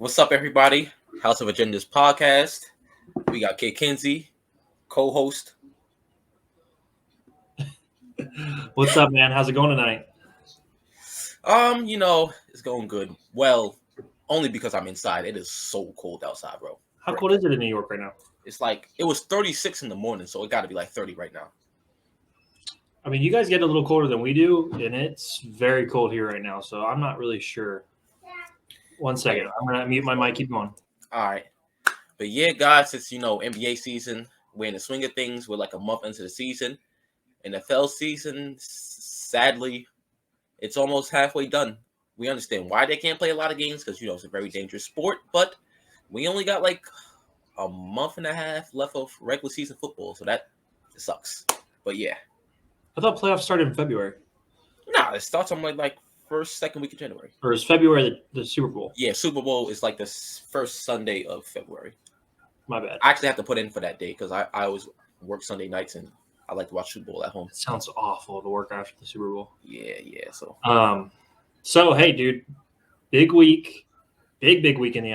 What's up, everybody? House of Agendas podcast. We got Kinsey, co-host. What's up, man? How's it going tonight? It's going good. Well, only because I'm inside. It is so cold outside, bro. How cold is it in New York right now? It's like it was 36 in the morning, so it got to be like 30 right now. I mean, you guys get a little colder than we do, and it's very cold here right now, so I'm not really sure. One second. I'm going to mute my mic. Keep going. All right. But yeah, guys, it's, NBA season. We're in the swing of things. We're like a month into the season. NFL season, sadly, it's almost halfway done. We understand why they can't play a lot of games because, it's a very dangerous sport. But we only got like a month and a half left of regular season football. So that sucks. But yeah. I thought playoffs started in February. Nah, it starts on like first, second week of January. Or is February the Super Bowl? Yeah, Super Bowl is like the first Sunday of February. My bad. I actually have to put in for that day because I always work Sunday nights and I like to watch Super Bowl at home. It sounds awful to work after the Super Bowl. Yeah. So hey, dude, big week, big week in the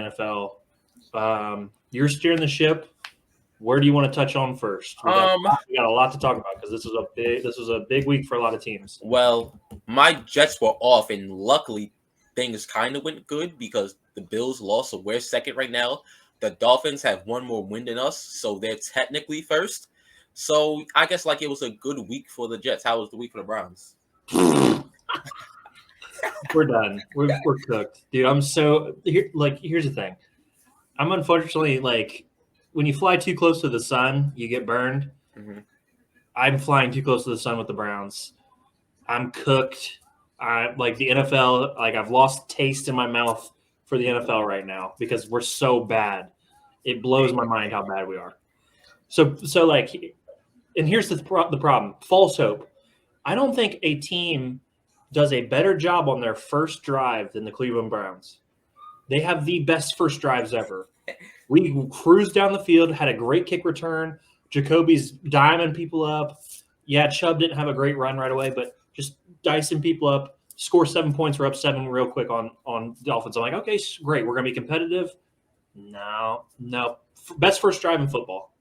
NFL. You're steering the ship. Where do you want to touch on first? We got a lot to talk about because this was a big week for a lot of teams. Well, my Jets were off, and luckily things kind of went good because the Bills lost, so we're second right now. The Dolphins have one more win than us, so they're technically first. So I guess like it was a good week for the Jets. How was the week for the Browns? We're done. We're cooked, dude. I'm so here's the thing. I'm unfortunately when you fly too close to the sun, you get burned. Mm-hmm. I'm flying too close to the sun with the Browns. I'm cooked. Like the NFL, I've lost taste in my mouth for the NFL right now because we're so bad. It blows my mind how bad we are. So and here's the problem. False hope. I don't think a team does a better job on their first drive than the Cleveland Browns. They have the best first drives ever. We cruised down the field, had a great kick return. Jacoby's diming people up. Yeah, Chubb didn't have a great run right away, but just dicing people up. Score 7 points. We're up 7 real quick on Dolphins. I'm like, okay, great. We're going to be competitive. No. Best first drive in football.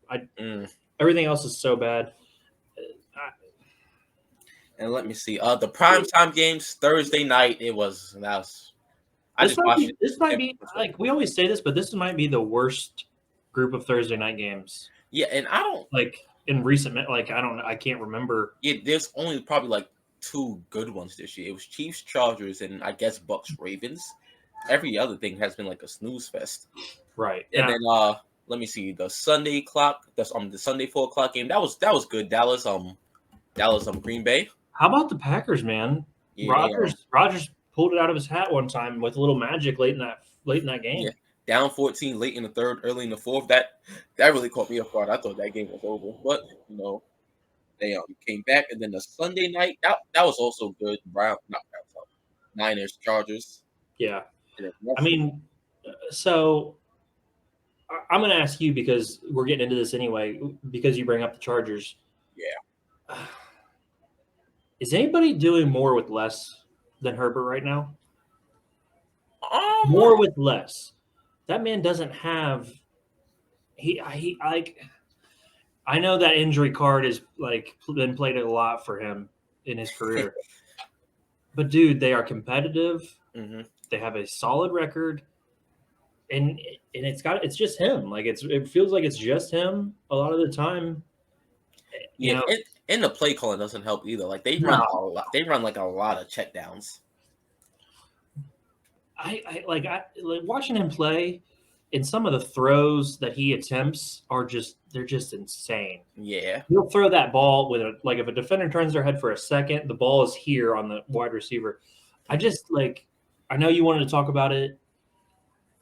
Everything else is so bad. And let me see. The primetime games Thursday night. This might be like we always say this, but this might be the worst group of Thursday night games. Yeah, and I don't in recent I can't remember. Yeah, there's only probably like 2 good ones this year. It was Chiefs, Chargers, and I guess Bucks, Ravens. Every other thing has been like a snooze fest. Right. And then let me see the Sunday clock. That's the Sunday 4 o'clock game. That was good. Dallas, Green Bay. How about the Packers, man? Yeah, Rodgers pulled it out of his hat one time with a little magic late in that game. Yeah. Down 14 late in the third, early in the fourth. That really caught me off guard. I thought that game was over, but they came back. And then the Sunday night that was also good. Niners, Chargers. Yeah, I mean, so I'm going to ask you because we're getting into this anyway because you bring up the Chargers. Yeah. Is anybody doing more with less than Herbert right now? More with less. That man doesn't have. I know that injury card is been played a lot for him in his career, but dude, they are competitive. Mm-hmm. They have a solid record, and it's just him. It feels like it's just him a lot of the time. And the play calling doesn't help either. They run a lot. They run a lot of checkdowns. I watching him play, and some of the throws that he attempts they're just insane. Yeah, he'll throw that ball with if a defender turns their head for a second, the ball is here on the wide receiver. I just I know you wanted to talk about it.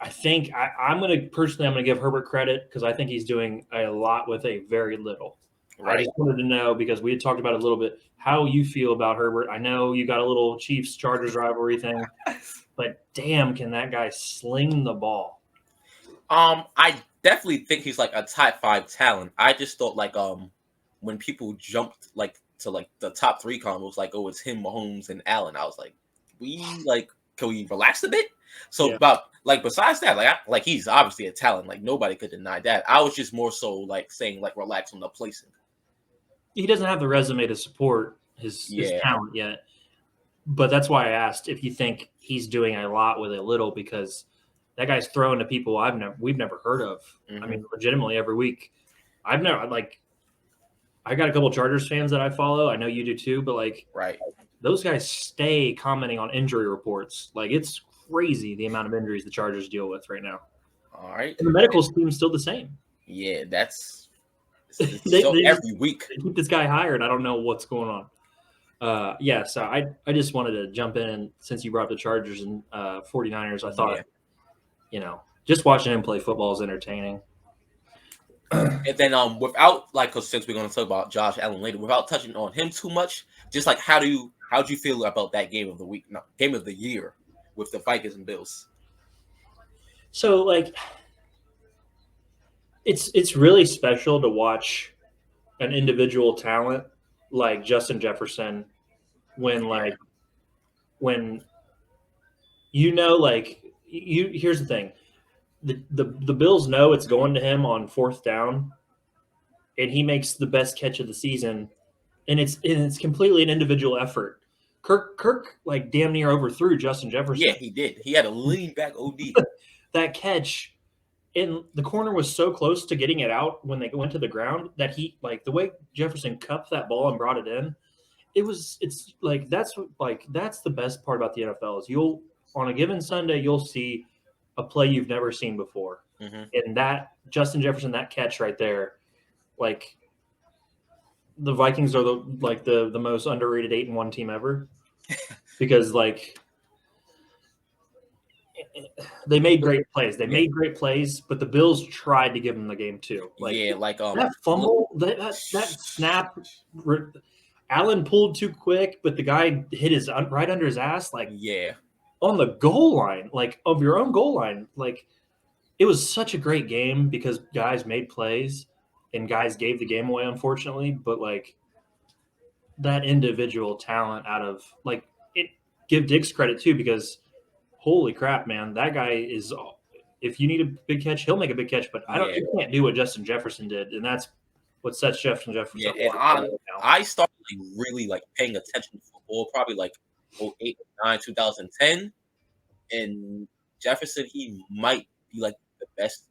I think I'm going to give Herbert credit because I think he's doing a lot with a very little. Right. I just wanted to know because we had talked about it a little bit how you feel about Herbert. I know you got a little Chiefs-Chargers rivalry thing, but damn, can that guy sling the ball? I definitely think he's a top 5 talent. I just thought when people jumped to the top 3 combos, it's him, Mahomes, and Allen. I was can we relax a bit? So about like besides that, like he's obviously a talent. Like nobody could deny that. I was just more so like saying like relax on the placing. He doesn't have the resume to support his talent yet. But that's why I asked if you think he's doing a lot with a little, because that guy's throwing to people we've never heard of. I mean, legitimately every week. I got a couple Chargers fans that I follow. I know you do too, but like those guys stay commenting on injury reports. Like it's crazy the amount of injuries the Chargers deal with right now. All right. And the medical team's still the same. Yeah, that's they every week. They keep this guy hired. I don't know what's going on. So I just wanted to jump in since you brought up the Chargers and 49ers. I thought, just watching him play football is entertaining. And then without cause since we're going to talk about Josh Allen later, without touching on him too much, just like how'd you feel about that game of the week, game of the year with the Vikings and Bills? So like, it's really special to watch an individual talent like Justin Jefferson when here's the thing. The Bills know it's going to him on fourth down, and he makes the best catch of the season, and it's completely an individual effort. Kirk like damn near overthrew Justin Jefferson. Yeah, he did. He had a lean back OD. That catch, and the corner was so close to getting it out when they went to the ground that he like the way Jefferson cupped that ball and brought it in. It's like that's the best part about the NFL is you'll on a given Sunday you'll see a play you've never seen before. And that Justin Jefferson, that catch right there, like the Vikings are the most underrated 8-1 team ever because like they made great plays. They made great plays, but the Bills tried to give them the game too. That fumble, that snap, Allen pulled too quick, but the guy hit his right under his ass. On the goal line, of your own goal line. It was such a great game because guys made plays and guys gave the game away, unfortunately. But that individual talent out of it, give Diggs credit too because holy crap, man, that guy is. If you need a big catch, he'll make a big catch. But you can't do what Justin Jefferson did, and that's what sets Justin Jefferson. Yeah, and I started really paying attention to football probably 08, 09, 2010, and Jefferson, he might be the best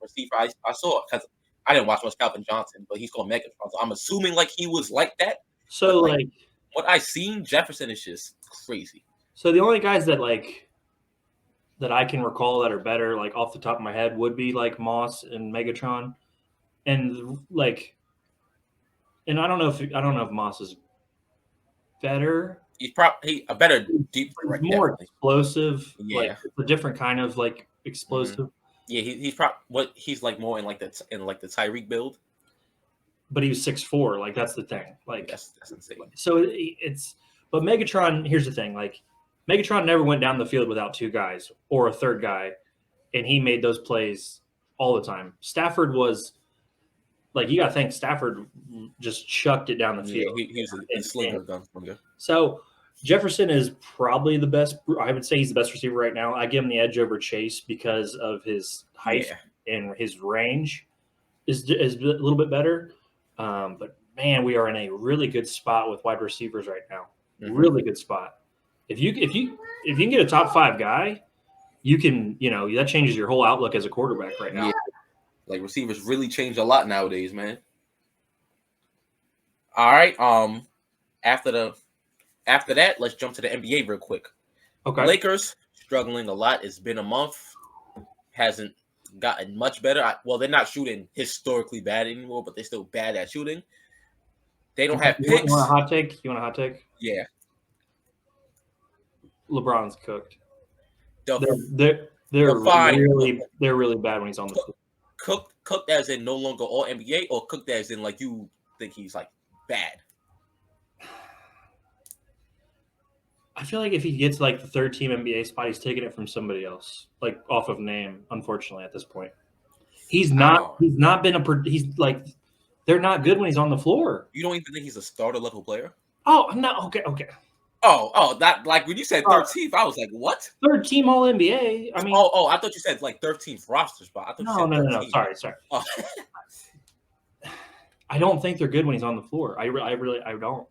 receiver I saw because I didn't watch much Calvin Johnson, but he's called Megatron, so I'm assuming he was like that. So what I seen, Jefferson is just crazy. So the only guys that that I can recall that are better, off the top of my head, would be Moss and Megatron, and and I don't know if Moss is better. He's probably a better deep threat, more definitely. Explosive. Yeah, a different kind of explosive. Yeah, he's probably he's more in the Tyreek build. But he was 6'4". That's the thing. That's insane. So but Megatron. Here's the thing. Megatron never went down the field without two guys or a third guy, and he made those plays all the time. Stafford was you got to think Stafford just chucked it down the field. Yeah, he was a slinger gun. So Jefferson is probably the best. I would say he's the best receiver right now. I give him the edge over Chase because of his height and his range is a little bit better. But man, we are in a really good spot with wide receivers right now. Really good spot. If you can get a top 5 guy, you can that changes your whole outlook as a quarterback right now. Yeah. Receivers really change a lot nowadays, man. All right. After that, let's jump to the NBA real quick. Okay. Lakers struggling a lot. It's been a month. Hasn't gotten much better. They're not shooting historically bad anymore, but they're still bad at shooting. They don't have picks. You want a hot take? Yeah. LeBron's cooked. They're fine. They're really bad when he's on the field. Cooked as in no longer all NBA, or cooked as in you think he's bad? I feel if he gets the third team NBA spot, he's taking it from somebody else, off of name. Unfortunately, at this point, he's not. He's not been he's they're not good when he's on the floor. You don't even think he's a starter level player? Oh no. Okay. That like when you said 13th, I was like, what? Third team All NBA. I mean, I thought you said like 13th roster spot. I thought you said no. 13th. Sorry. Oh. I don't think they're good when he's on the floor. I don't.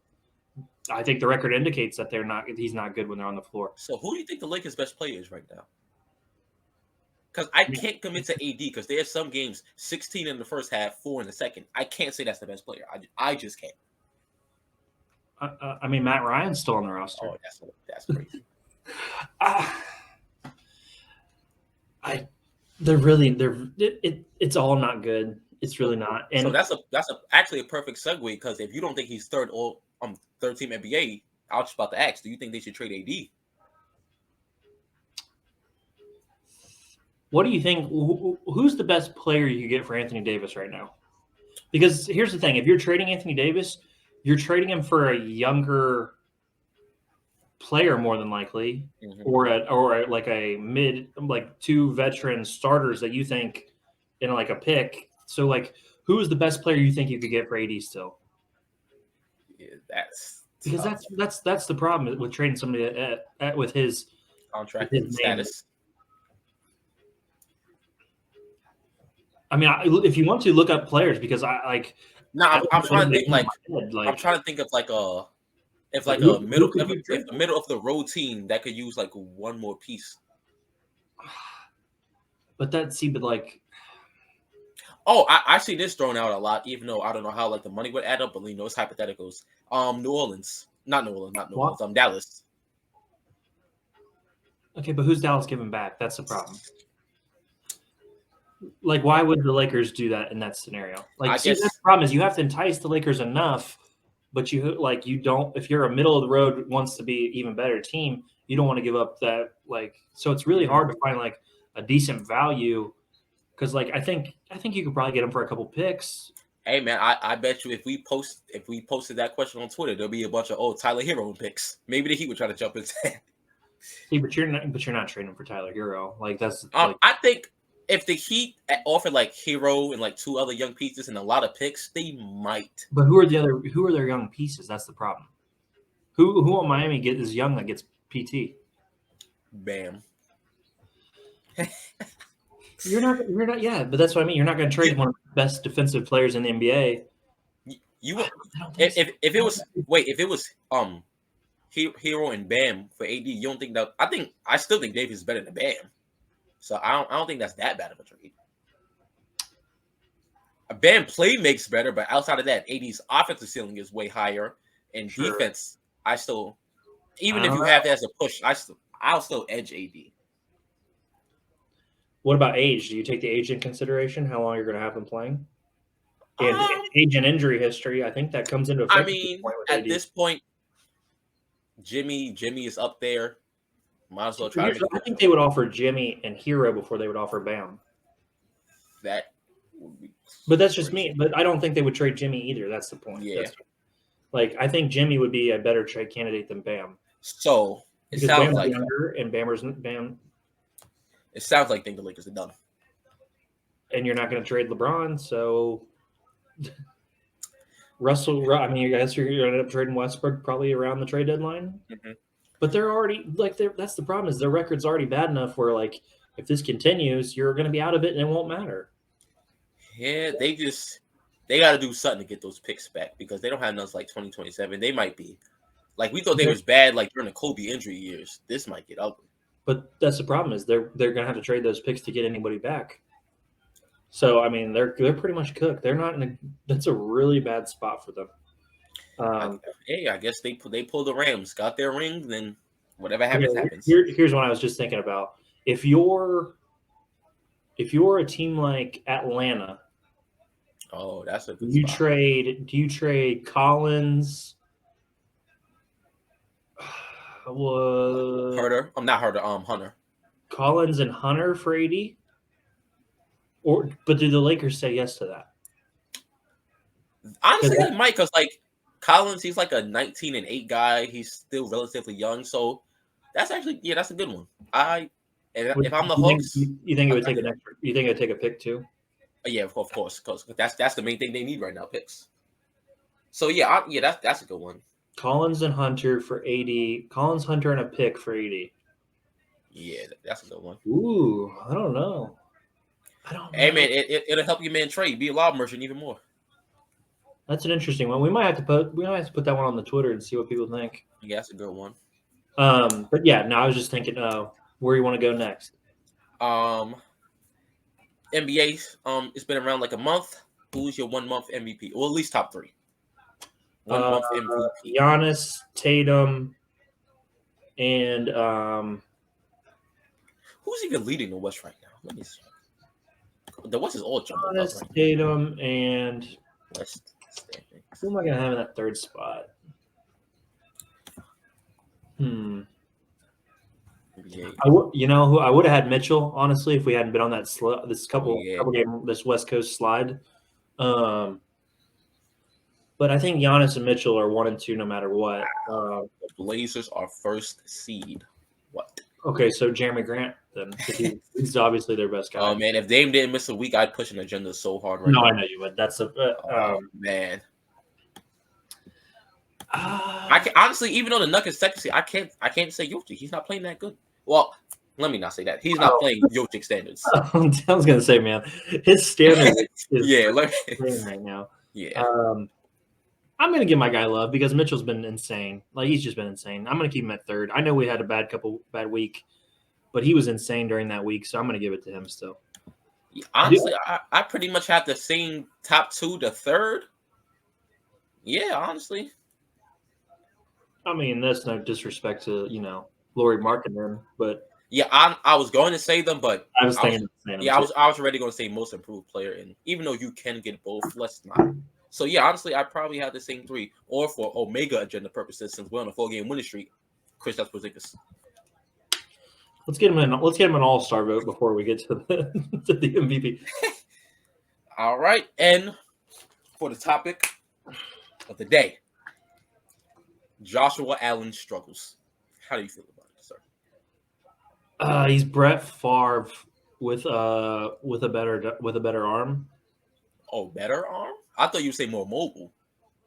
I think the record indicates that he's not good when they're on the floor. So who do you think the Lakers' best player is right now? Because I can't commit to AD because there's some games 16 in the first half, 4 in the second. I can't say that's the best player. I just can't. I mean, Matt Ryan's still on the roster. Oh, that's crazy. It's all not good. It's really not. And so that's actually a perfect segue because if you don't think he's third team NBA, I was just about to ask, do you think they should trade AD? What do you think? Who's the best player you could get for Anthony Davis right now? Because here's the thing: if you're trading Anthony Davis, you're trading him for a younger player more than likely, or a mid, like 2 veteran starters that you think in like a pick. So like, who is the best player you think you could get for AD still? Yeah, that's because tough. that's the problem with trading somebody with his contract with his status. I mean, if you want to look up players, because I'm trying to think I'm trying to think of like a middle of the road team that could use like one more piece. But I see this thrown out a lot, even though I don't know how like the money would add up, but it's hypotheticals. New Orleans, not New Orleans, Dallas. Okay, but who's Dallas giving back? That's the problem. Like, why would the Lakers do that in that scenario? Like, that's the problem is you have to entice the Lakers enough, but you don't. If you're a middle of the road wants to be even better team, you don't want to give up that. Like, so it's really hard to find like a decent value because like I think you could probably get them for a couple picks. Hey man, I bet you if we posted that question on Twitter, there'll be a bunch of Tyler Hero picks. Maybe the Heat would try to jump into that. See, but you're not trading for Tyler Hero. Like that's. I think. If the Heat offered like Hero and like 2 other young pieces and a lot of picks, they might. But who are their young pieces? That's the problem. Who on Miami is young that gets PT? Bam. You're not. Yeah, but that's what I mean. You're not going to trade one of the best defensive players in the NBA. If it was Hero and Bam for AD, you don't think that? I still think Davis is better than Bam. So I don't think that's that bad of a trade. A Bam play makes better, but outside of that, AD's offensive ceiling is way higher. And defense, if you have that as a push, I'll still edge AD. What about age? Do you take the age in consideration? How long you're going to have them playing? And age and injury history, I think that comes into effect. I mean, at this point, Jimmy is up there. Might as well try. I think they would offer Jimmy and Hero before they would offer Bam. That would be. But that's just me. But I don't think they would trade Jimmy either. That's the point. Yeah. I think Jimmy would be a better trade candidate than Bam. So it sounds Bam's like younger and Bam. It sounds like the Lakers are done. And you're not going to trade LeBron, so Russell. I mean, I guess you're going to end up trading Westbrook probably around the trade deadline. Mm-hmm. But they're already that's the problem is their record's already bad enough where like if this continues, you're going to be out of it and it won't matter. Yeah, they got to do something to get those picks back because they don't have enough like 2027. They might be like we thought they was bad like during the Kobe injury years. This might get ugly. But that's the problem is they're going to have to trade those picks to get anybody back. So I mean they're pretty much cooked. They're not that's a really bad spot for them. I guess they pulled the Rams, got their ring, then whatever happens. Here's what I was just thinking about. If you're a team like Atlanta, that's a good spot. Do you trade Collins? Hunter. Hunter. Collins and Hunter for AD? But do the Lakers say yes to that? Honestly, they might because like Collins, he's like a 19-8 guy. He's still relatively young, so that's actually that's a good one. If I'm the Hawks, you think it would take an extra? You think it would take a pick too? Yeah, of course, because that's the main thing they need right now, picks. So that's a good one. Collins and Hunter for 80. Collins, Hunter, and a pick for 80. Yeah, that's a good one. Ooh, I don't know. I don't Hey know. man, it'll help your man trade, be a lob merchant even more. That's an interesting one. We might have to put that one on the Twitter and see what people think. Yeah, that's a good one. But yeah, no, I was just thinking, where you want to go next? NBA, it's been around like a month. Who's your 1 month MVP, or at least top 3? 1 month MVP. Giannis, Tatum, and Who's even leading the West right now? Let me see. The West is all jumbled up Giannis, right Tatum, and now. West standings. who am I gonna have in that third spot? NBA. You know who I would have had Mitchell, honestly, if we hadn't been on that couple game this West Coast slide. But I think Giannis and Mitchell are 1 and 2 no matter what. The Blazers are first seed. What? Okay, so Jeremy Grant then. He's obviously their best guy. Oh man, if Dame didn't miss a week, I'd push an agenda so hard right now. No, I know you would. That's man. I can honestly, even though the Nuggets technically, I can't say Jokic. He's not playing that good. Well, let me not say that. He's not playing Jokic standards. I was gonna say, man, his standard is right now. Yeah. I'm gonna give my guy love because Mitchell's been insane. Like he's just been insane. I'm gonna keep him at third. I know we had a bad week, but he was insane during that week, so I'm gonna give it to him still. Honestly, I pretty much have the same top 2 to third. Yeah, honestly. I mean, that's no disrespect to Lauri Markkanen, but yeah, I was going to say them, but I was thinking I was already going to say most improved player, and even though you can get both, let's not. So yeah, honestly, I probably have the same 3, or for Omega agenda purposes, since we're on a 4-game winning streak, Kristaps Porzingis. Let's get him an all-star vote before we get to the MVP. All right, and for the topic of the day, Joshua Allen struggles. How do you feel about it, sir? He's Brett Favre with a better arm. Oh, better arm? I thought you would say more mobile.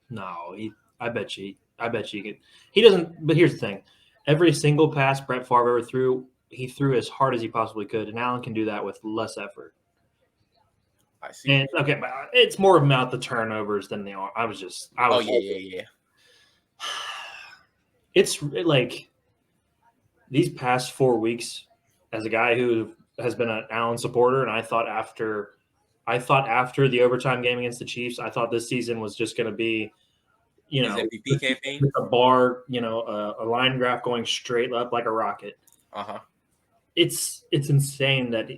No, I bet you could. He doesn't. But here's the thing: every single pass Brett Favre ever threw, he threw as hard as he possibly could, and Allen can do that with less effort. I see. And okay, but it's more about the turnovers than the arm. Yeah. It's like these past 4 weeks, as a guy who has been an Allen supporter, and I thought after the overtime game against the Chiefs, I thought this season was just going to be, his MVP campaign with a bar, a line graph going straight up like a rocket. It's insane that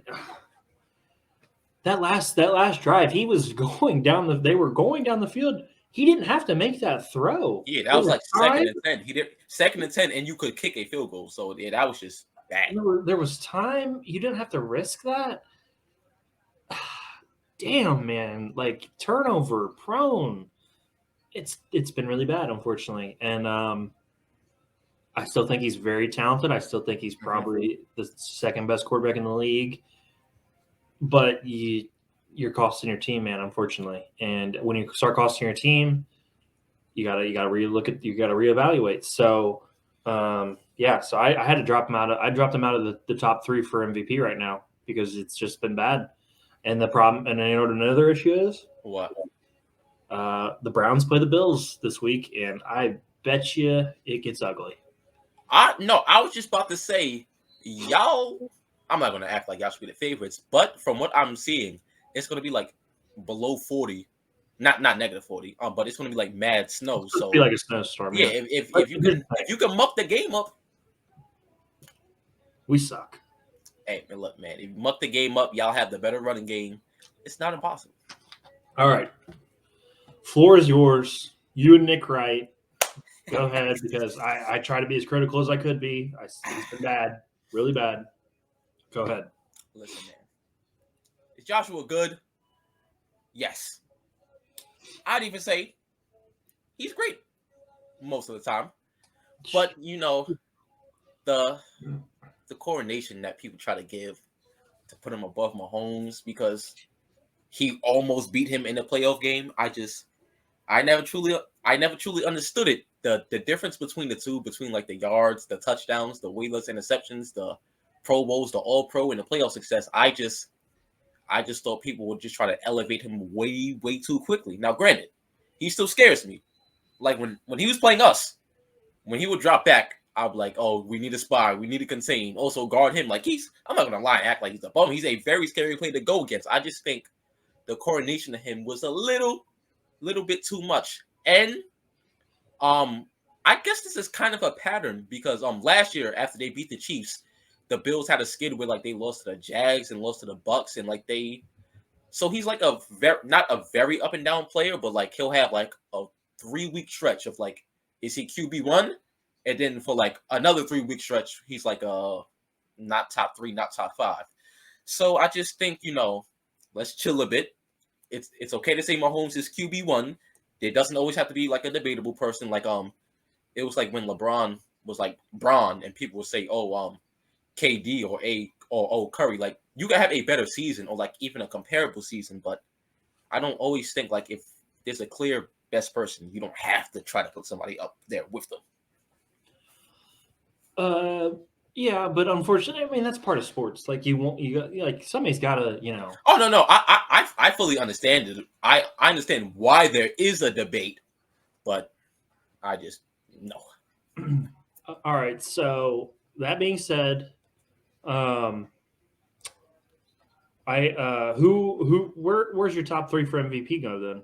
last drive he was going down they were going down the field. He didn't have to make that throw. Yeah, that was like 2nd and 10. He did 2nd and 10, and you could kick a field goal. So yeah, that was just bad. There was time. You didn't have to risk that. Damn, man! Like turnover prone. It's been really bad, unfortunately, and I still think he's very talented. I still think he's probably the 2nd best quarterback in the league. But you're costing your team, man, unfortunately. And when you start costing your team, you gotta reevaluate. So so I had to drop him out. I dropped him out of the top 3 for MVP right now because it's just been bad. And the problem, and you know what another issue is? What? The Browns play the Bills this week, and I bet you it gets ugly. I was just about to say, y'all. I'm not going to act like y'all should be the favorites, but from what I'm seeing, it's going to be like below 40, not negative 40. But it's going to be like mad snow. So be like a snowstorm. Yeah, if you can muck the game up, we suck. Hey, man, look, man, if you muck the game up, y'all have the better running game. It's not impossible. All right, floor is yours. You and Nick Wright, go ahead because I try to be as critical as I could be. It's been bad, really bad. Go ahead. Listen, man. Is Joshua good? Yes. I'd even say he's great most of the time. But, the coronation that people try to give to put him above Mahomes because he almost beat him in the playoff game, I never truly understood it the difference between the two, between like the yards, the touchdowns, the weightless interceptions, the Pro Bowls, the All Pro, and the playoff success, I just thought people would just try to elevate him way too quickly. Now, granted, he still scares me. Like when he was playing us, when he would drop back, I'd be like, oh, we need a spy, we need to contain, also guard him. Like I'm not gonna lie, act like he's a bum. He's a very scary player to go against. I just think the coordination of him was a little bit too much. And I guess this is kind of a pattern because last year after they beat the Chiefs, the Bills had a skid where like they lost to the Jags and lost to the Bucks, and like so he's like not a very up and down player, but like he'll have like a 3-week stretch of like, is he QB1? And then for like another 3-week stretch, he's like not top 3, not top 5. So I just think, let's chill a bit. It's okay to say Mahomes is QB1. There doesn't always have to be like a debatable person. Like it was like when LeBron was like Braun, and people would say, oh, KD or Curry. Like you can have a better season or like even a comparable season, but I don't always think like if there's a clear best person, you don't have to try to put somebody up there with them. Yeah, but unfortunately, I mean that's part of sports. Like like somebody's got to, Oh no, I fully understand it. I understand why there is a debate, but I just no. All right. So that being said, where's your top 3 for MVP go then?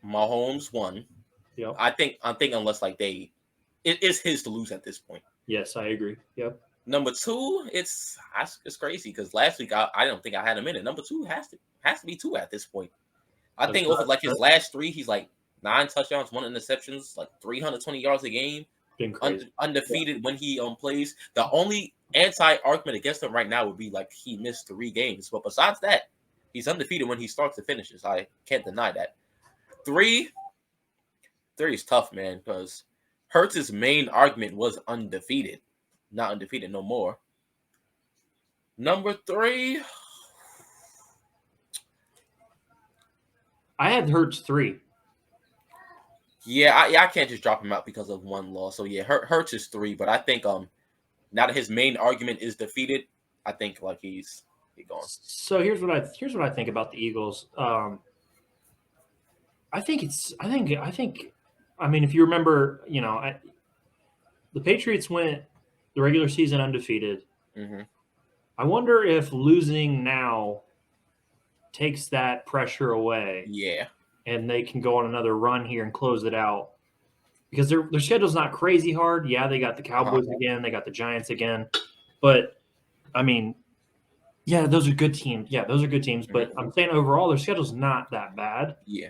Mahomes 1. Yep. I think unless like it is his to lose at this point. Yes, I agree. Yep. Number 2, it's crazy because last week I don't think I had him in it. Number 2 has to be 2 at this point. I think over like his last 3, he's like 9 touchdowns, 1 interceptions, like 320 yards a game. Undefeated when he plays. The only anti-argument against him right now would be like he missed 3 games, but besides that, he's undefeated when he starts to finishes. I can't deny that. 3 is tough, man, because Hurts' main argument was undefeated. Not undefeated no more. Number 3. I had Hurts 3. Yeah, I can't just drop him out because of 1 loss. So yeah, Hurts is 3, but I think now that his main argument is defeated, I think like he's gone. So here's what I think about the Eagles. I mean, if you remember, the Patriots went the regular season undefeated. Mm-hmm. I wonder if losing now takes that pressure away. Yeah. And they can go on another run here and close it out. Because their schedule's not crazy hard. Yeah, they got the Cowboys again. They got the Giants again. But, I mean, yeah, those are good teams. Yeah, those are good teams. But I'm saying overall, their schedule's not that bad. Yeah.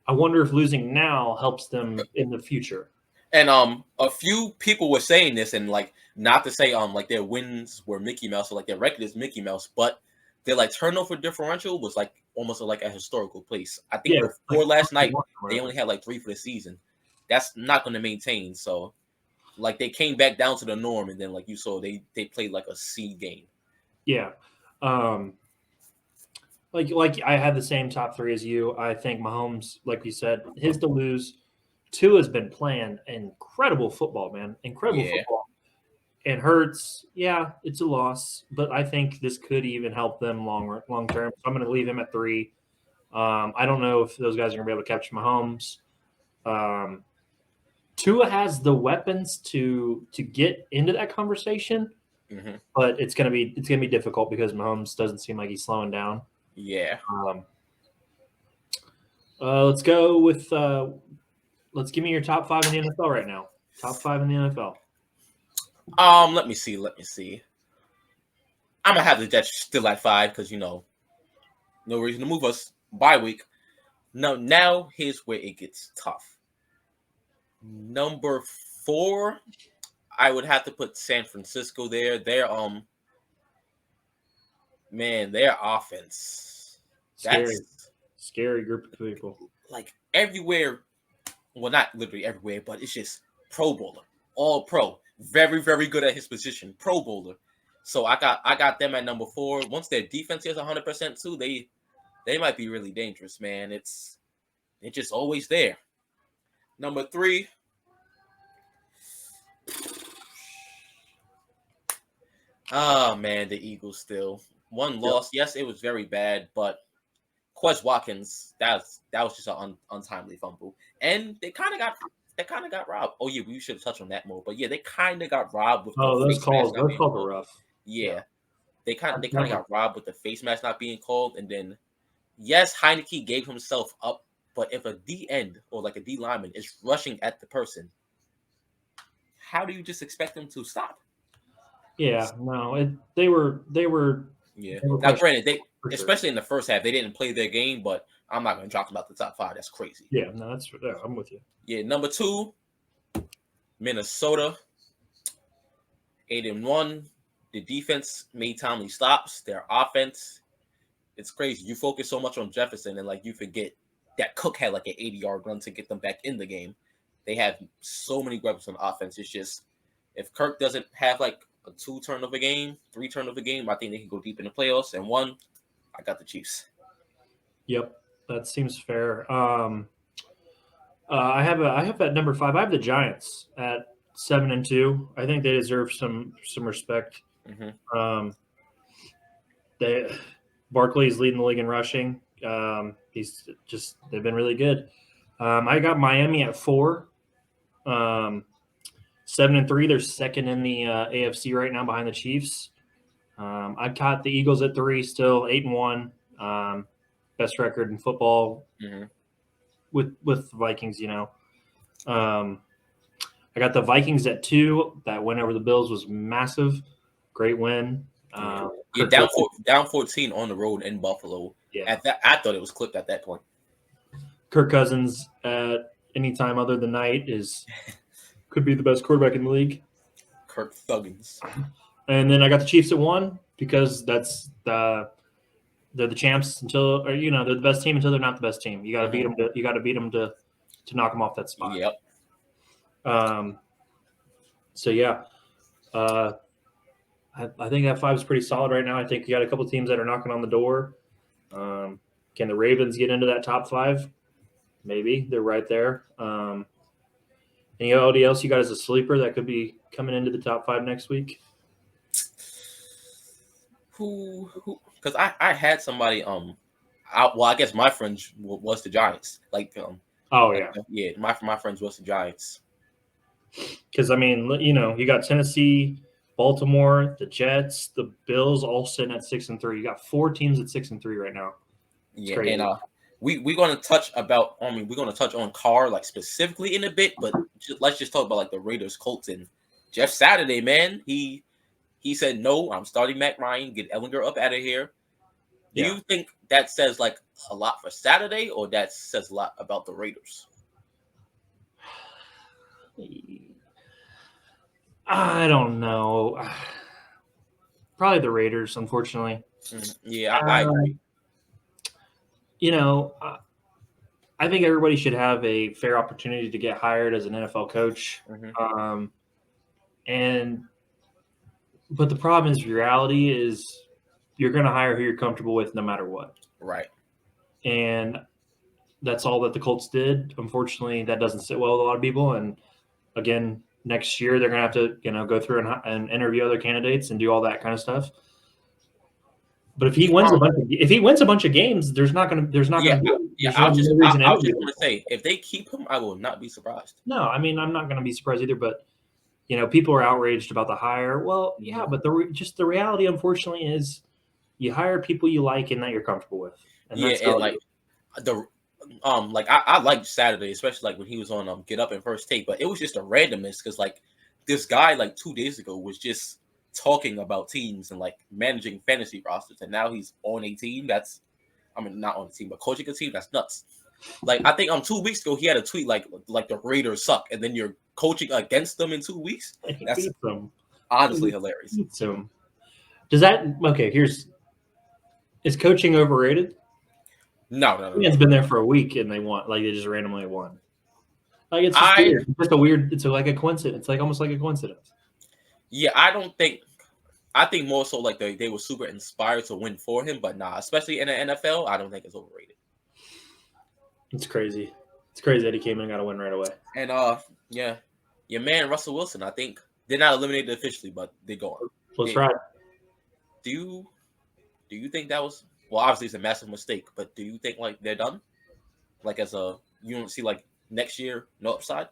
I wonder if losing now helps them in the future. And a few people were saying this, and like not to say like their wins were Mickey Mouse or like their record is Mickey Mouse, but their like turnover differential was like almost like a historical place. I think before last night they only had like 3 for the season. That's not going to maintain. So like they came back down to the norm, and then like you saw they played like a C game. Yeah. Like I had the same top 3 as you. I think Mahomes, like you said, his to lose. 2 has been playing incredible football, man. Incredible football. And Hurts, yeah, it's a loss, but I think this could even help them long term. So I'm going to leave him at 3. I don't know if those guys are going to be able to capture Mahomes. Tua has the weapons to get into that conversation, but it's going to be difficult because Mahomes doesn't seem like he's slowing down. Yeah. Let's go with let's give me your top 5 in the NFL right now. Top 5 in the NFL. Let me see. I'm gonna have the Jets still at 5 because no reason to move us. Bye week. Now here's where it gets tough. Number 4, I would have to put San Francisco there. Their their offense. Scary group of people. Like everywhere, well, not literally everywhere, but it's just Pro Bowler, all pro, very, very good at his position, Pro Bowler. So I got them at number 4. Once their defense is 100% too, they might be really dangerous, man. It's just always there. Number 3. Oh man, the Eagles still one loss. Yes, it was very bad, but Quez Watkins, that was just an untimely fumble, and they kind of got robbed. Oh yeah, we should have touched on that more, but yeah, they kind of got robbed with the those face mask calls, not those being calls are called. rough. Yeah, they kind of got robbed with the face mask not being called, and then yes, Heineke gave himself up, but if a D end or like a D lineman is rushing at the person, how do you just expect them to stop? Yeah, no, they were. Yeah. They were Now, granted, for sure. especially in the first half, they didn't play their game, but I'm not going to talk about the top 5. That's crazy. Yeah, no, I'm with you. Yeah, number 2, Minnesota, 8-1. The defense made timely stops. Their offense, it's crazy. You focus so much on Jefferson and like you forget that Cook had like an 80-yard run to get them back in the game. They have so many weapons on offense. It's just if Kirk doesn't have like a 2 turnover game, 3 turnover game, I think they can go deep in the playoffs. And 1, I got the Chiefs. Yep, that seems fair. I have at number 5. I have the Giants at 7-2. I think they deserve some respect. Mm-hmm. Barkley's leading the league in rushing. They've been really good. I got Miami at 4. 7-3. They're second in the AFC right now behind the Chiefs. I caught the Eagles at 3, still 8-1. Best record in football with Vikings. I got the Vikings at 2. That win over the Bills was massive. Great win. Down 14 on the road in Buffalo. Yeah. At that, I thought it was clipped at that point. Kirk Cousins at any time other than night could be the best quarterback in the league. Kirk Thuggins. And then I got the Chiefs at 1 because they're the champs until they're the best team until they're not the best team. You got to beat them. You got to beat them to knock them off that spot. Yep. So yeah, I think that 5 is pretty solid right now. I think you got a couple teams that are knocking on the door. Can the Ravens get into that top 5? Maybe they're right there. Anybody else you got as a sleeper that could be coming into the top 5 next week? Who? Because I had somebody. I guess my friends was the Giants. Yeah. My friends was the Giants. Because I mean, you got Tennessee, Baltimore, the Jets, the Bills, all sitting at 6-3. You got 4 teams at 6-3 right now. It's crazy. And we're gonna touch about. We're gonna touch on Carr like specifically in a bit, but let's just talk about like the Raiders, Colts, and Jeff Saturday. Man, he said no. I'm starting Matt Ryan. Get Ellinger up out of here. Do you think that says like a lot for Saturday, or that says a lot about the Raiders? I don't know. Probably the Raiders, unfortunately. Yeah, I agree. I think everybody should have a fair opportunity to get hired as an NFL coach. But the problem is, reality is you're going to hire who you're comfortable with no matter what. Right. And that's all that the Colts did. Unfortunately, that doesn't sit well with a lot of people. And again, next year they're going to have to, go through and interview other candidates and do all that kind of stuff. But if he wins a bunch of games, there's not going to be. I was just going to say, if they keep him, I will not be surprised. No, I mean, I'm not going to be surprised either. But people are outraged about the hire. Well, yeah, but the reality, unfortunately, is you hire people you like and that you're comfortable with. And I liked Saturday, especially like when he was on Get Up and First Take, but it was just a randomness because like this guy like 2 days ago was just talking about teams and like managing fantasy rosters, and now he's on a team that's not on a team but coaching a team. That's nuts. Like I think 2 weeks ago he had a tweet like the Raiders suck, and then you're coaching against them in 2 weeks. That's honestly hilarious. Does that is coaching overrated? No. It's been there for a week and they won. Like they just randomly won. Like it's just weird. It's just a weird. It's like a coincidence. It's like almost like a coincidence. Yeah, I think more so like they were super inspired to win for him, but nah, especially in the NFL, I don't think it's overrated. It's crazy. It's crazy that he came in and got a win right away. And yeah, your man Russell Wilson, I think they're not eliminated officially, but they're going. Let's Yeah. ride. Do you think that was, well? Obviously, it's a massive mistake, but do you think like they're done? Like as a, you don't see like next year no upside?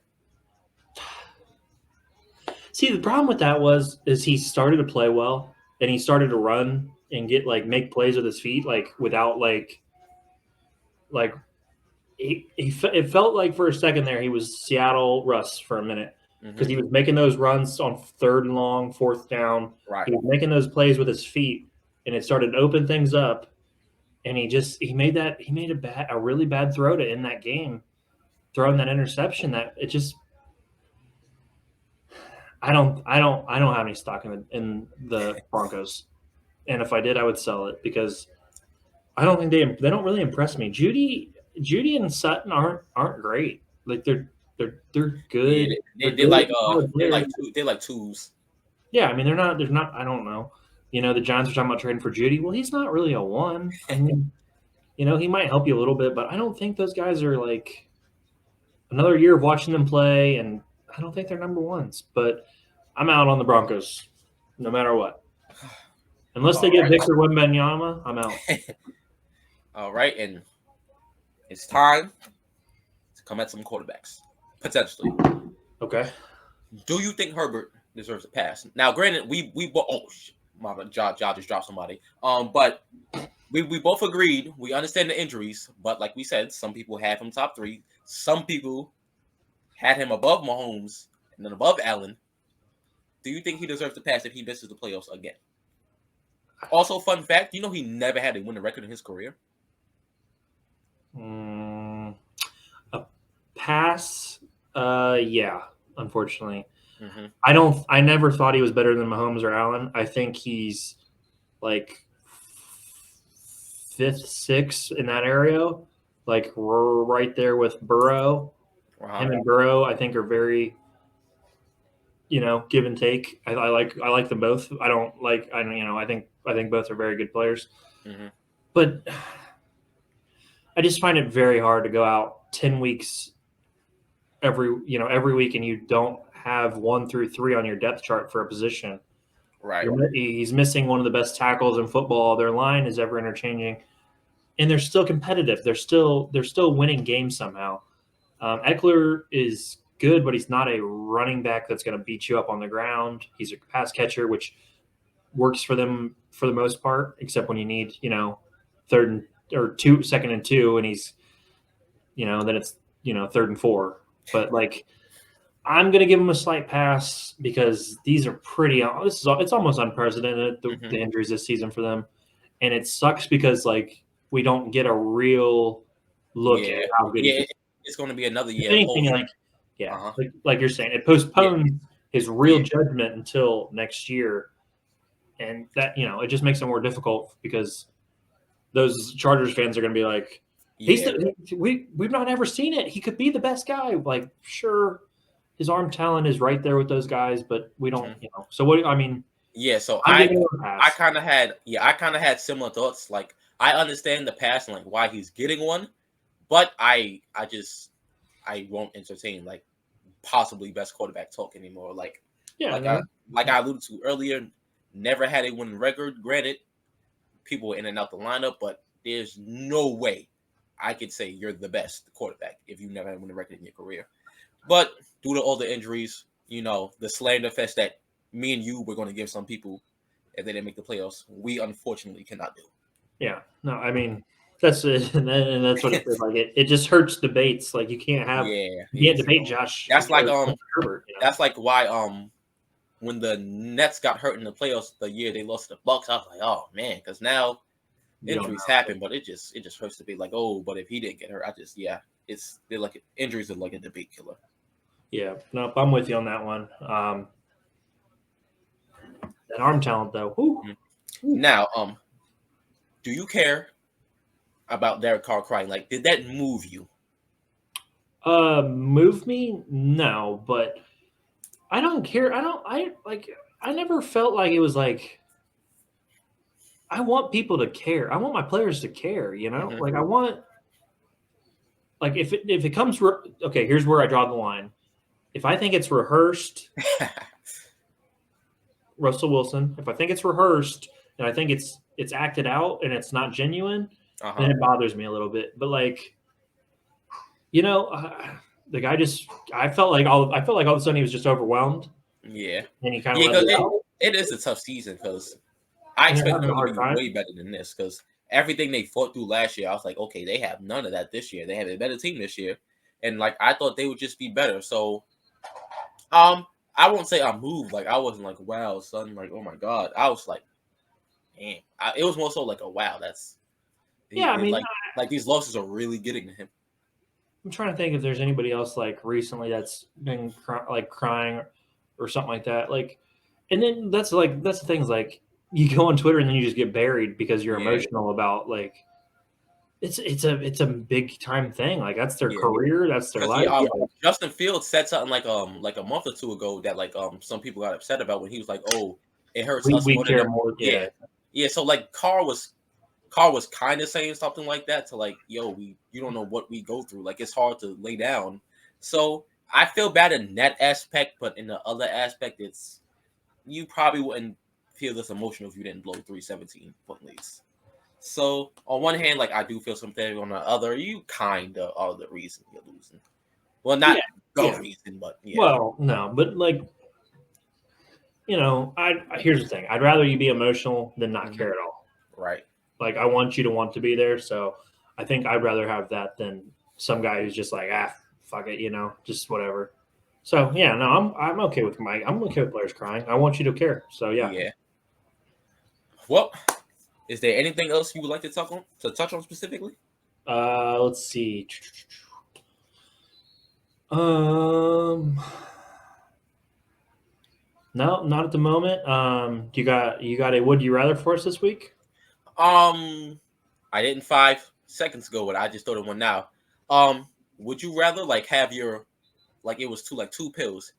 See, the problem with that is he started to play well and he started to run and get like make plays with his feet like without like it felt like for a second there he was Seattle Russ for a minute because he was making those runs on 3rd and long, 4th down. Right. He was making those plays with his feet, and it started to open things up. And he made a really bad throw to end that game, throwing that interception. That it just I don't have any stock in the Broncos, and if I did, I would sell it because I don't think they don't really impress me. Judy and Sutton aren't great. Like they're good. Yeah, they're like twos. Yeah, I mean they're not. There's not. I don't know. The Giants are talking about trading for Judy. Well, he's not really a one. I mean, he might help you a little bit, but I don't think those guys are like another year of watching them play, and I don't think they're number ones. But I'm out on the Broncos, no matter what. Unless they get Victor Wembanyama, I'm out. All right, and it's time to come at some quarterbacks potentially. Okay. Do you think Herbert deserves a pass? Now, granted, we my bad, Josh just dropped somebody. But we both agreed. We understand the injuries, but like we said, some people have him top 3. Some people had him above Mahomes and then above Allen. Do you think he deserves to pass if he misses the playoffs again? Also, fun fact, he never had a winning record in his career? A pass? Yeah, unfortunately. Mm-hmm. I never thought he was better than Mahomes or Allen. I think he's like 5th, 6th in that area, like right there with Burrow. Wow. Him and Burrow, I think, are very, give and take. I like them both. I think both are very good players. Mm-hmm. But I just find it very hard to go out 10 weeks every week and you don't have 1 through 3 on your depth chart for a position. Right. He's missing one of the best tackles in football. Their line is ever interchanging, and they're still competitive. They're still winning games somehow. Eckler is good, but he's not a running back that's going to beat you up on the ground. He's a pass catcher, which works for them for the most part, except when you need 2nd and 2, and he's then it's 3rd and 4. But like, I'm going to give him a slight pass because these are it's almost unprecedented, the injuries this season for them. And it sucks because like we don't get a real look at how good he is. It's going to be another year. Anything like you're saying, it postpones his real judgment until next year. And that, it just makes it more difficult because those Chargers fans are going to be like, we've not ever seen it. He could be the best guy. Like, sure, his arm talent is right there with those guys, but we don't, So what I mean? Yeah. So I kind of had similar thoughts. Like, I understand the pass and like why he's getting one, but I won't entertain like possibly best quarterback talk anymore. Like, I alluded to earlier, never had a winning record. Granted, people were in and out the lineup, but there's no way I could say you're the best quarterback if you never had a winning record in your career. But due to all the injuries, the slander fest that me and you were going to give some people if they didn't make the playoffs, we unfortunately cannot do. Yeah. No, I mean, that's it. And that's what it feels like. It just hurts debates. Like you can't debate Josh. That's like Herbert, that's like why when the Nets got hurt in the playoffs the year they lost to the Bucks, I was like, oh man, because now injuries happen, but it just hurts to be like, oh, but if he didn't get hurt, they're like injuries are like a debate killer. Yeah, no, I'm with you on that one. That arm talent though. Ooh. Now, do you care about Derek Carr crying? Like, did that move you? Move me? No, but I don't care. I never felt like it was like I want people to care. I want my players to care, Like I want like if it comes okay, here's where I draw the line. If I think it's rehearsed, Russell Wilson. If I think it's rehearsed and I think it's acted out and it's not genuine, then it bothers me a little bit. But like, the guy just I felt like all of a sudden he was just overwhelmed. Yeah, And he kind of yeah, let because it is a tough season because I and they're expected having a them to hard be time. way better than this because everything they fought through last year, I was like, okay, they have none of that this year. They have a better team this year, and like I thought they would just be better. So, I won't say I moved. Like I wasn't like, wow, son, like oh my god. I was like, damn. It was more so like a wow. That's Yeah, I mean, like these losses are really getting to him. I'm trying to think if there's anybody else like recently that's been crying or something like that. Like, and then that's the thing is like you go on Twitter and then you just get buried because you're Yeah. emotional about like it's a big time thing. Like that's their Yeah. career, that's their life. Justin Fields said something like a month or two ago that like some people got upset about when he was like, oh, it hurts us We more than care them. more. Yeah. Yeah. So like Carr was kind of saying something like that to like, yo, you don't know what we go through. Like it's hard to lay down. So I feel bad in that aspect, but in the other aspect, it's you probably wouldn't feel this emotional if you didn't blow 317 leads. So on one hand, like I do feel something. On the other, you kind of are the reason you're losing. Well, not the reason, but yeah. Well, no, but like here's the thing. I'd rather you be emotional than not care at all. Right. Like I want you to want to be there. So I think I'd rather have that than some guy who's just like, fuck it, just whatever. So yeah, no, I'm okay with I'm okay with players crying. I want you to care. So yeah. Yeah. Well, is there anything else you would like to touch on specifically? Let's see. No, not at the moment. You got a would you rather for us this week? I didn't 5 seconds ago, but I just thought of one now. Would you rather like have your like it was two pills?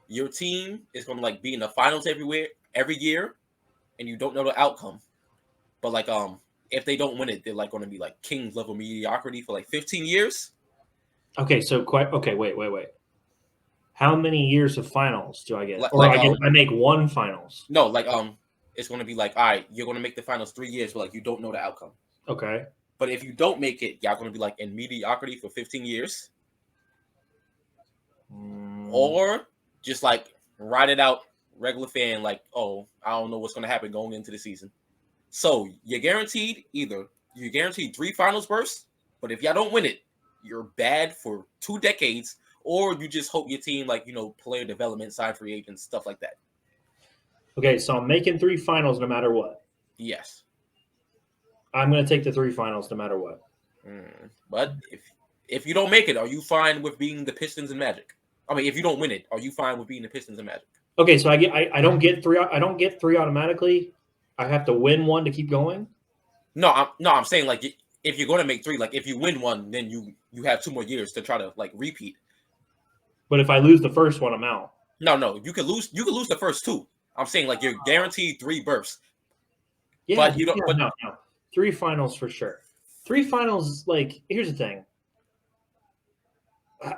Your team is gonna like be in the finals every year, and you don't know the outcome. But like if they don't win it, they're like gonna be like Kings level mediocrity for like 15 years. Okay, so wait. How many years of finals do I get? I make one finals. No, like it's gonna be like, all right, you're gonna make the finals 3 years, but like you don't know the outcome. Okay. But if you don't make it, y'all gonna be like in mediocrity for 15 years. Or just like ride it out, regular fan, like, oh, I don't know what's gonna happen going into the season. So you're guaranteed 3 finals bursts, but if y'all don't win it, you're bad for 2 decades, or you just hope your team, like, player development, sign free agents, stuff like that. Okay, so I'm making 3 finals no matter what. Yes. I'm going to take the 3 finals no matter what. But if you don't make it, are you fine with being the Pistons and Magic? I mean, if you don't win it, are you fine with being the Pistons and Magic? Okay, so I don't get 3. I don't get 3 automatically. I have to win 1 to keep going. No, I'm saying like if you're going to make 3, like if you win 1, then you have 2 more years to try to like repeat. But if I lose the first one, I'm out. No, you could lose the first 2. I'm saying like you're guaranteed 3 bursts. Yeah, but you don't. No. 3 finals for sure. 3 finals. Like here's the thing.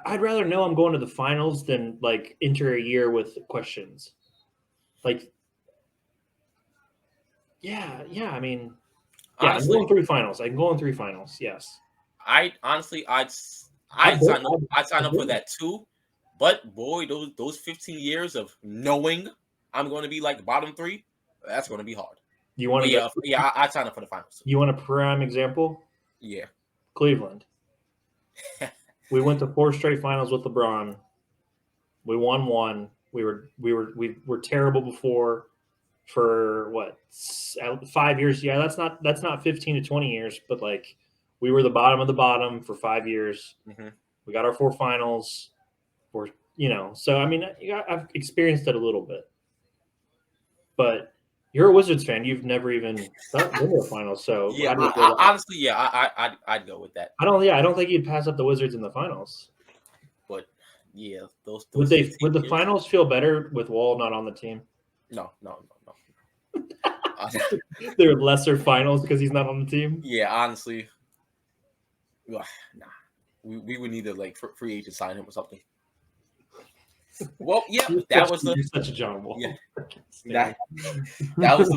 I'd rather know I'm going to the finals than like enter a year with questions. Like, yeah. I mean, yeah, honestly, I'm going 3 finals. I can go in 3 finals. Yes. I'd sign up for that too. But boy, those 15 years of knowing I'm going to be like bottom 3, that's going to be hard. You want to? I'd sign up for the finals. You want a prime example? Yeah. Cleveland. We went to 4 straight finals with LeBron. We won 1. We were terrible before for what 5 years. Yeah, that's not 15 to 20 years, but like we were the bottom of the bottom for 5 years. Mm-hmm. We got our 4 finals. So I mean, I've experienced it a little bit. But you're a Wizards fan. You've never even been to a finals. So yeah, honestly, yeah, I'd go with that. I don't think you'd pass up the Wizards in the finals. But yeah, those would the finals feel better with Wall not on the team? No. They're lesser finals because he's not on the team. Yeah, honestly, nah. We would need to like free agent sign him or something. Well, yeah, You're such a John Wall. Yeah, that was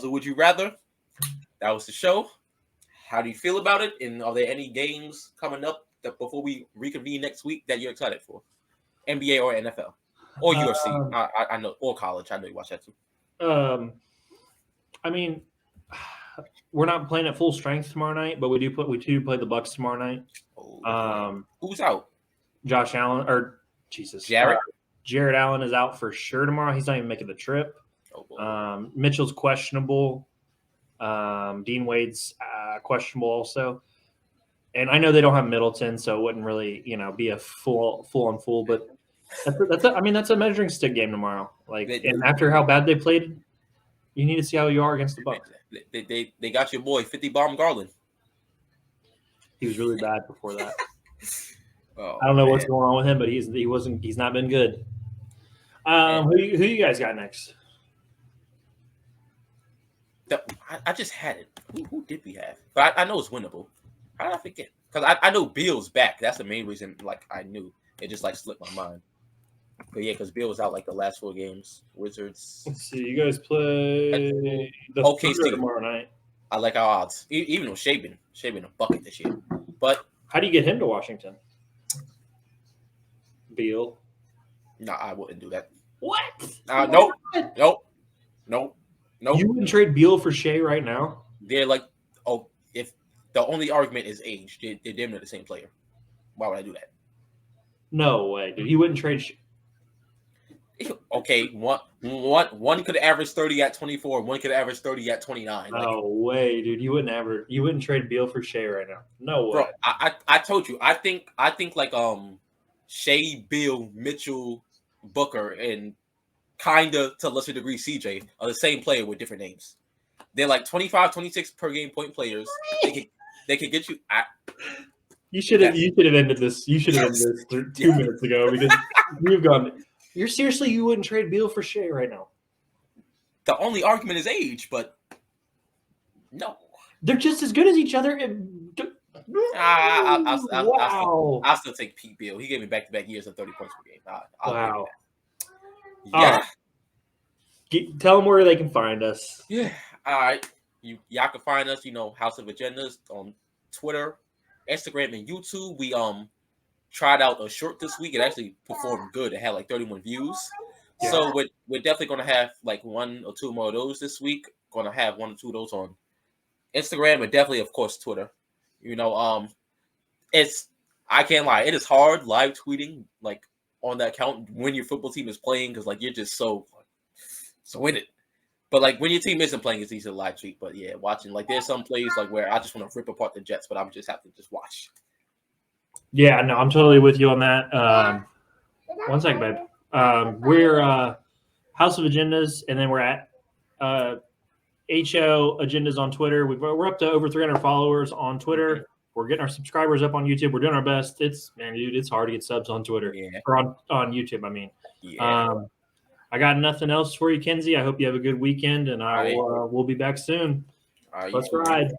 the Would You Rather. That was the show. How do you feel about it? And are there any games coming up that before we reconvene next week that you're excited for? NBA or NFL or UFC? I know, or college. I know you watch that too. I mean, we're not playing at full strength tomorrow night, but we do play the Bucks tomorrow night. Oh, who's out? Josh Allen or Jesus Jared. Jared Allen is out for sure tomorrow. He's not even making the trip. Mitchell's questionable. Dean Wade's questionable also. And I know they don't have Middleton, so it wouldn't really, be a full on full. But that's a measuring stick game tomorrow. And after how bad they played, you need to see how you are against the Bucks. They got your boy 50 Bomb Garland. He was really bad before that. I don't know what's going on with him, but he's not been good. Who you guys got next? I just had it. Who did we have? But I know it's winnable. How did I forget? Because I know Bill's back. That's the main reason. I knew it just slipped my mind. But yeah, because Bill was out the last 4 games. Wizards. Let's see. You guys play the OKC tomorrow night. I like our odds. Even with Shea been a bucket this year. But how do you get him to Washington? Beal. No, I wouldn't do that. What? Nope. You wouldn't trade Beal for Shea right now? They're if the only argument is age, they're damn near the same player. Why would I do that? No way, dude. You wouldn't trade. Okay, one could average 30 at 24, one could average 30 at 29. No way, dude. You wouldn't trade Beal for Shea right now. No way. Bro, I told you. I think Shea, Beal, Mitchell, Booker, and kind of to a lesser degree CJ are the same player with different names. They're 25, 26 per game point players. They can get you. You should have ended this. You should have ended this 2 minutes ago because you've gone. You wouldn't trade Beal for Shea right now. The only argument is age, but no, they're just as good as each other. I'll still take Pete Beal. He gave me back-to-back years of 30 points per game. Wow. Yeah. Tell them where they can find us. Yeah. All right. Y'all can find us, House of Agendas on Twitter, Instagram, and YouTube. We tried out a short this week. It actually performed good. It had 31 views. Yeah. So we're definitely going to have 1 or 2 more of those this week. Going to have 1 or 2 of those on Instagram and definitely, of course, Twitter. I can't lie. It is hard live tweeting on that account when your football team is playing because you're just so in it. But when your team isn't playing, it's easy to live tweet. But yeah, watching there's some plays where I just want to rip apart the Jets, but I just have to just watch. Yeah, no, I'm totally with you on that. One second, babe. We're House of Agendas, and then we're at HO Agendas on Twitter. We're up to over 300 followers on Twitter. We're getting our subscribers up on YouTube. We're doing our best. It's hard to get subs on Twitter or on YouTube. I mean, I got nothing else for you, Kinsey. I hope you have a good weekend, and we'll be back soon. Let's ride.